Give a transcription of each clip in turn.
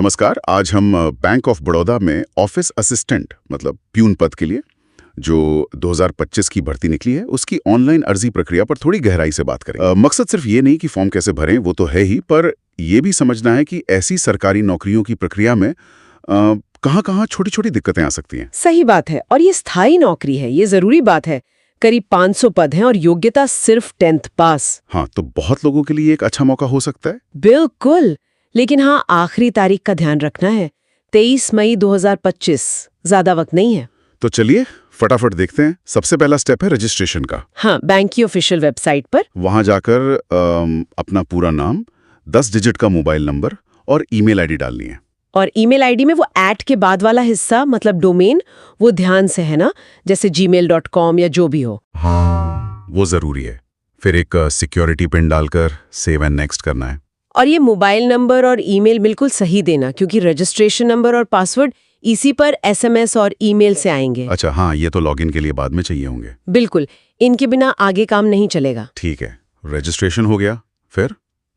नमस्कार। आज हम बैंक ऑफ बड़ौदा में ऑफिस असिस्टेंट मतलब प्यून पद के लिए जो 2025 की भर्ती निकली है उसकी ऑनलाइन अर्जी प्रक्रिया पर थोड़ी गहराई से बात करें। मकसद सिर्फ ये नहीं कि फॉर्म कैसे भरें, वो तो है ही, पर ये भी समझना है कि ऐसी सरकारी नौकरियों की प्रक्रिया में कहाँ-कहाँ छोटी-छोटी दिक्कतें आ सकती हैं। सही बात है, और ये स्थायी नौकरी है, ये जरूरी बात है। करीब 500 पद हैं और योग्यता सिर्फ 10th पास। हाँ, तो बहुत लोगों के लिए एक अच्छा मौका हो सकता है। बिल्कुल, लेकिन हाँ, आखिरी तारीख का ध्यान रखना है, 23 मई 2025, ज्यादा वक्त नहीं है। तो चलिए फटाफट देखते हैं। सबसे पहला स्टेप है रजिस्ट्रेशन का। हाँ, बैंक की ऑफिशियल वेबसाइट पर वहां जाकर अपना पूरा नाम, 10 डिजिट का मोबाइल नंबर और ईमेल आईडी डालनी है। और ईमेल आईडी में वो @ के बाद वाला हिस्सा मतलब डोमेन, वो ध्यान से है ना, जैसे gmail.com या जो भी हो। हाँ, वो जरूरी है। फिर एक सिक्योरिटी पिन डालकर सेव एंड नेक्स्ट करना है। और ये मोबाइल नंबर और ईमेल बिल्कुल सही देना, क्योंकि रजिस्ट्रेशन नंबर और पासवर्ड इसी पर SMS और ईमेल से आएंगे। अच्छा, हाँ, ये तो लॉगिन के लिए बाद में चाहिए होंगे। बिल्कुल, इनके बिना आगे काम नहीं चलेगा। ठीक है, रजिस्ट्रेशन हो गया।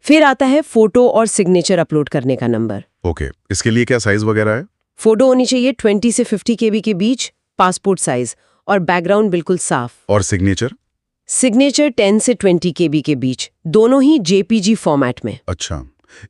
फिर आता है फोटो और सिग्नेचर अपलोड करने का नंबर। ओके, इसके लिए क्या साइज वगैरह है? फोटो होनी चाहिए 20 से 50 KB के बीच, पासपोर्ट साइज, और बैकग्राउंड बिल्कुल साफ। और सिग्नेचर 10 से 20 KB के बीच, दोनों ही JPG फॉर्मेट में। अच्छा,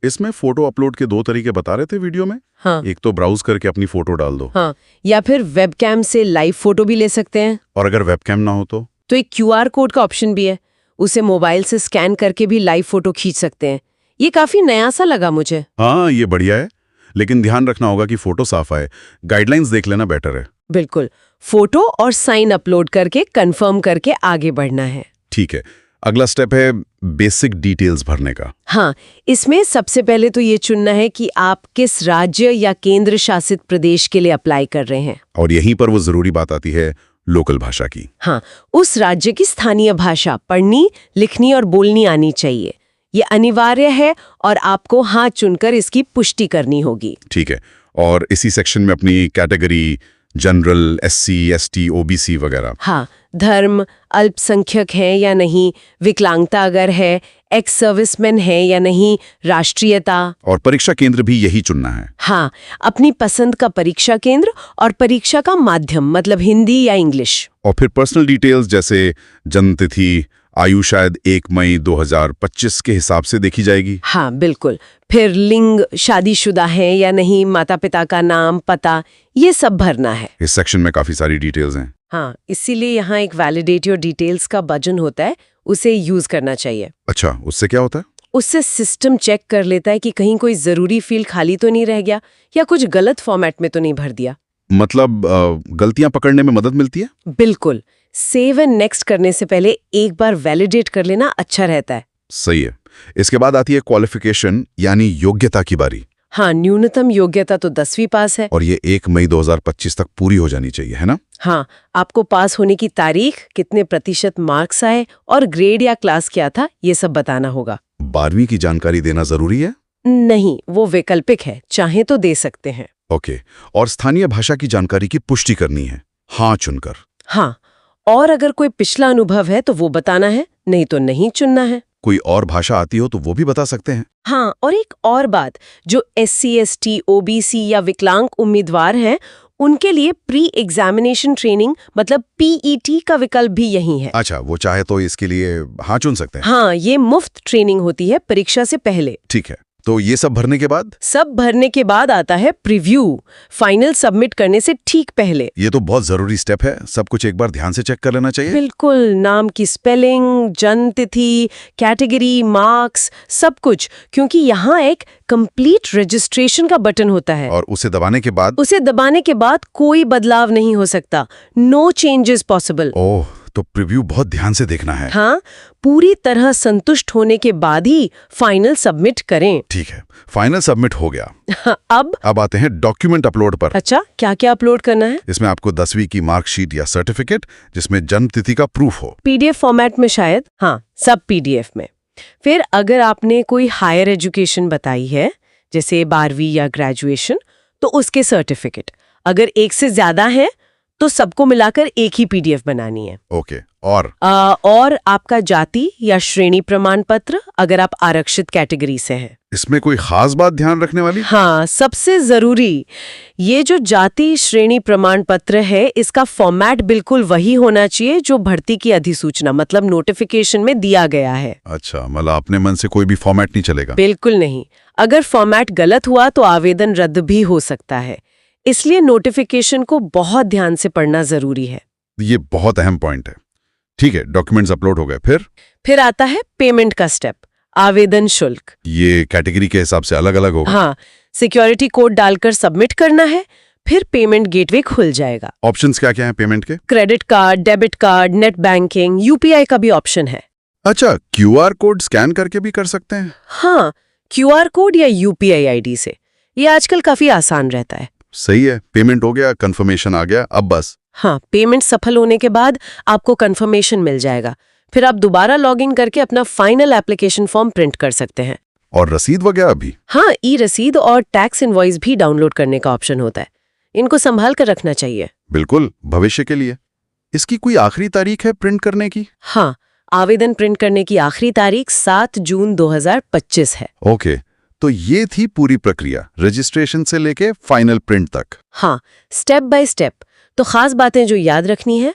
इसमें फोटो अपलोड के 2 तरीके बता रहे थे वीडियो में। हाँ, एक तो ब्राउज करके अपनी फोटो डाल दो। हाँ, या फिर वेबकैम से लाइव फोटो भी ले सकते हैं। और अगर वेबकैम ना हो तो एक QR कोड का ऑप्शन भी है, उसे मोबाइल से स्कैन करके भी लाइव फोटो खींच सकते हैं। ये काफी नया सा लगा मुझे। हाँ, ये बढ़िया है, लेकिन ध्यान रखना होगा कि फोटो साफ आए। गाइडलाइंस देख लेना बेटर है। बिल्कुल, फोटो और साइन अपलोड करके कंफर्म करके आगे बढ़ना है। ठीक है, अगला स्टेप है बेसिक डिटेल्स भरने का। हाँ, इसमें सबसे पहले तो ये चुनना है कि आप किस राज्य या केंद्र शासित प्रदेश के लिए अप्लाई कर रहे हैं। और यहीं पर वो जरूरी बात आती है, लोकल भाषा की। हाँ, उस राज्य की स्थानीय भाषा पढ़नी, लिखनी और बोलनी आनी चाहिए। ये अनिवार्य है और आपको हाँ चुनकर इसकी पुष्टि करनी होगी। ठीक है, और इसी सेक्शन में अपनी category, general, SC, ST, OBC वगैरह। हाँ, धर्म, अल्पसंख्यक है या नहीं, विकलांगता अगर है, एक्स सर्विसमैन है या नहीं, राष्ट्रीयता। और परीक्षा केंद्र भी यही चुनना है। हाँ, अपनी पसंद का परीक्षा केंद्र और परीक्षा का माध्यम मतलब हिंदी या इंग्लिश। और फिर पर्सनल डिटेल्स जैसे जन्म तिथि, आयु शायद 1 मई 2025 के हिसाब से देखी जाएगी। हाँ, बिल्कुल। फिर लिंग, शादीशुदा है या नहीं, माता पिता का नाम, पता, ये सब भरना है। इस सेक्शन में काफी सारी डिटेल्स हैं। हाँ, इसीलिए यहाँ एक वैलिडेट योर डिटेल्स का बटन होता है, उसे यूज करना चाहिए। अच्छा, उससे क्या होता है? उससे सिस्टम चेक कर लेता है कि कहीं कोई जरूरी फील्ड खाली तो नहीं रह गया या कुछ गलत फॉर्मेट में तो नहीं भर दिया। मतलब गलतियां पकड़ने में मदद मिलती है। बिल्कुल, सेव एंड नेक्स्ट करने से पहले एक बार वैलिडेट कर लेना अच्छा रहता है। सही है। इसके बाद आती है क्वालिफिकेशन यानी योग्यता की बारी। हाँ, न्यूनतम योग्यता तो 10वीं पास है। और ये 1 मई 2025 तक पूरी हो जानी चाहिए, है ना? हाँ, आपको पास होने की तारीख, कितने प्रतिशत मार्क्स आए और ग्रेड या क्लास क्या था, ये सब बताना होगा। 12वीं की जानकारी देना जरूरी है? नहीं, वो वैकल्पिक है, चाहे तो दे सकते हैं। ओके, और स्थानीय भाषा की जानकारी की पुष्टि करनी है, हाँ चुनकर। हाँ, और अगर कोई पिछला अनुभव है तो वो बताना है, नहीं तो नहीं चुनना है। कोई और भाषा आती हो तो वो भी बता सकते हैं। हाँ, और एक और बात, जो SC, ST, OBC या विकलांग उम्मीदवार हैं, उनके लिए प्री एग्जामिनेशन ट्रेनिंग मतलब PET का विकल्प भी यही है। अच्छा, वो चाहे तो इसके लिए हाँ चुन सकते हैं। हाँ, ये मुफ्त ट्रेनिंग होती है परीक्षा से पहले। ठीक है, तो ये सब भरने के बाद आता है प्रीव्यू, फाइनल सबमिट करने से ठीक पहले। ये तो बहुत जरूरी स्टेप है, सब कुछ एक बार ध्यान से चेक कर लेना चाहिए। बिल्कुल, नाम की स्पेलिंग, जन्म तिथि, कैटेगरी, मार्क्स, सब कुछ, क्योंकि यहाँ एक कंप्लीट रजिस्ट्रेशन का बटन होता है। और उसे दबाने के बाद कोई बदलाव नहीं हो सकता, नो चेंजेस पॉसिबल। ओह, तो प्रीव्यू बहुत ध्यान से देखना है। हाँ, पूरी तरह संतुष्ट होने के बाद ही फाइनल सबमिट करें। ठीक है, फाइनल सबमिट हो गया। हाँ, अब आते हैं डॉक्यूमेंट अपलोड पर। अच्छा, क्या क्या अपलोड करना है? इसमें आपको 10वीं की मार्कशीट या सर्टिफिकेट जिसमें जन्म तिथि का प्रूफ हो। PDF फॉर्मेट में शायद। हाँ, सब PDF में। फिर अगर आपने कोई हायर एजुकेशन बताई है, जैसे 12वीं या ग्रेजुएशन, तो उसके सर्टिफिकेट। अगर एक से ज्यादा है तो सबको मिलाकर एक ही PDF बनानी है। ओके, और आपका जाति या श्रेणी प्रमाण पत्र अगर आप आरक्षित कैटेगरी से हैं। इसमें कोई खास बात ध्यान रखने वाली? हाँ, सबसे जरूरी, ये जो जाति श्रेणी प्रमाण पत्र है इसका फॉर्मेट बिल्कुल वही होना चाहिए जो भर्ती की अधिसूचना मतलब नोटिफिकेशन में दिया गया है। अच्छा, मतलब अपने मन से कोई भी फॉर्मेट नहीं चलेगा? बिल्कुल नहीं। अगर फॉर्मेट गलत हुआ तो आवेदन रद्द भी हो सकता है, इसलिए नोटिफिकेशन को बहुत ध्यान से पढ़ना जरूरी है। ये बहुत अहम पॉइंट है। ठीक है, डॉक्यूमेंट्स अपलोड हो गए, फिर आता है पेमेंट का स्टेप, आवेदन शुल्क। ये कैटेगरी के हिसाब से अलग अलग होगा? हाँ, सिक्योरिटी कोड डालकर सबमिट करना है, फिर पेमेंट गेटवे खुल जाएगा। ऑप्शंस क्या क्या हैं पेमेंट के? Credit card, debit card, net banking, UPI का भी ऑप्शन है। अच्छा, क्यूआर कोड स्कैन करके भी कर सकते हैं? हाँ, क्यूआर कोड या यूपीआई आईडी से। ये आजकल काफी आसान रहता है। सही है, पेमेंट हो गया, कंफर्मेशन आ गया, अब बस। हाँ, पेमेंट सफल होने के बाद आपको कंफर्मेशन मिल जाएगा। फिर आप दोबारा लॉगिन करके अपना फाइनल एप्लीकेशन फॉर्म प्रिंट कर सकते हैं। और रसीद वगैरह भी? हाँ, ई रसीद और टैक्स इनवॉइस भी डाउनलोड करने का ऑप्शन होता है। इनको संभाल कर रखना चाहिए। बिल्कुल, भविष्य के लिए। इसकी कोई आखिरी तारीख है प्रिंट करने की? हाँ, आवेदन प्रिंट करने की आखिरी तारीख 7 जून 2025 है। ओके, तो ये थी पूरी प्रक्रिया, रजिस्ट्रेशन से लेके फाइनल प्रिंट तक। हाँ, स्टेप बाय स्टेप। तो खास बातें जो याद रखनी है,